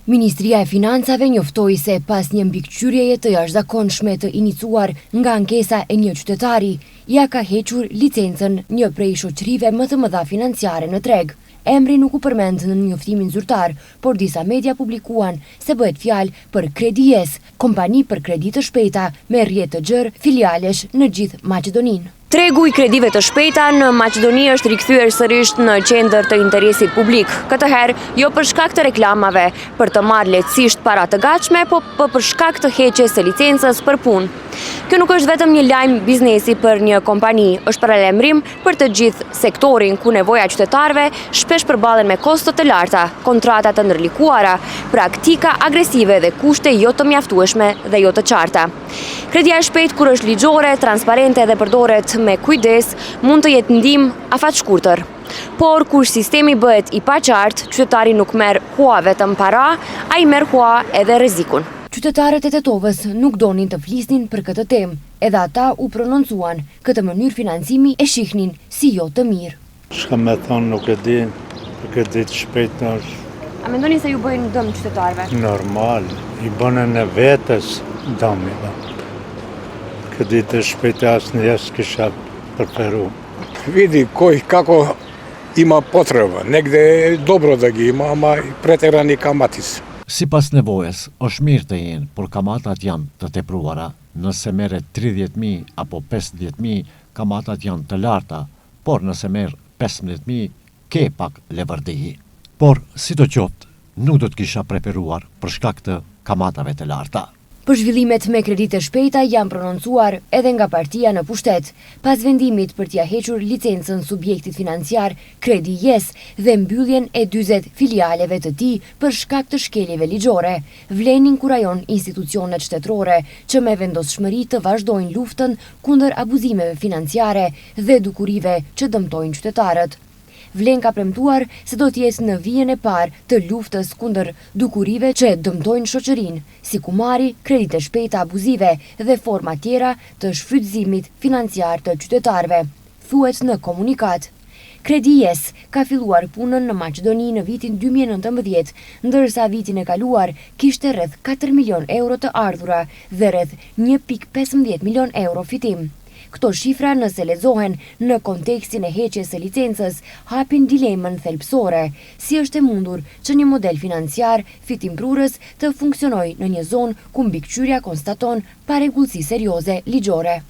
Ministria e Financave njoftoi se pas një mbikëqyrjeje të jashtëzakonshme të iniciuar nga ankesa e një qytetari, ja ka hequr licencën një prej shoqërive më të mëdha financiare në treg. Emri nuk u përmend në njoftimin zyrtar, por disa media publikuan se bëhet fjalë për Kredi-Yes, kompani për kredi të shpejta me rrjet të gjerë filialesh në gjithë Maqedoninë. Tregu i kredive të shpejta në Maqedoni është rikthyer sërish në qendër të interesit publik. Këtë herë jo për shkak të reklamave, për të marrë lehtësisht para të gatshme, po për shkak të heqjes së licencës për punë. Kjo nuk është vetëm një lajm biznesi për një kompani, është paralajmërim për të gjithë sektorin ku nevoja e qytetarëve shpesh përballen me kosto të larta, kontrata të ndërlikuara, praktika agresive dhe kushte jo të mjaftueshme dhe jo të qarta. Kredia e shpejtë kur është ligjore, transparente dhe përdoret me kujdes, mund të jetë ndihmë afatshkurtër. Por kur sistemi bëhet i paqartë, qytetari nuk merr hua vetëm para, ai merr hua edhe rrezikun. Qytetarët e Tetovës nuk donin të flisnin për këtë temë, edhe ata u prononcuan, këtë mënyrë financimi e shihnin si jo të mirë. Çka më thonë nuk e di, për kredi të shpejtë është. A mendoni se ju bëjnë dëm qytetarëve? Normal, i bënën e vetës dëmi. Kredi të shpejtë asnjëherë s'kisha preferuar. Vidi kako ima potreba, negde dobro da gi ima, ama preterani kamatis. Sipas nevojës, është mirë të jenë, por kamatat janë të tepruara. Nëse merret 30.000 apo 50.000, kamatat janë të larta, por nëse merr 15.000, ke pak levërdeji. Por, si të qoftë, nuk do të kisha preferuar për shkak të kamatave të larta. Për zhvillimet me kredite shpejta janë prononcuar edhe nga partia në pushtet, pas vendimit për t'ia hequr licencën subjektit financiar Kredi-Yes dhe mbylljen e 40 filialeve të tij për shkak të shkeljeve ligjore. Vlen inkurajon institucionet shtetërore që me vendosshmëri të vazhdojnë luftën kundër abuzimeve financiare dhe dukurive që dëmtojnë qytetarët. Vlen ka premtuar se do t'jetë në vijën e parë të luftës kundër dukurive që dëmtojnë shoqërinë, si kumari, kredite shpejta abuzive dhe forma tjera të shfrytëzimit financiar të qytetarëve, thuhet në komunikat. Kredi-Yes ka filluar punën në Maqedoni në vitin 2019, ndërsa vitin e kaluar kishte rreth 4 milion euro të ardhura dhe rreth 1.15 milion euro fitim. Këto shifra, nëse lexohen në kontekstin e heqjes së licencës, hapin dilemën thelbësore, si është e mundur që një model financiar fitimprurës të funksionojë në një zonë ku mbikëqyrja konstaton parregullsi serioze ligjore.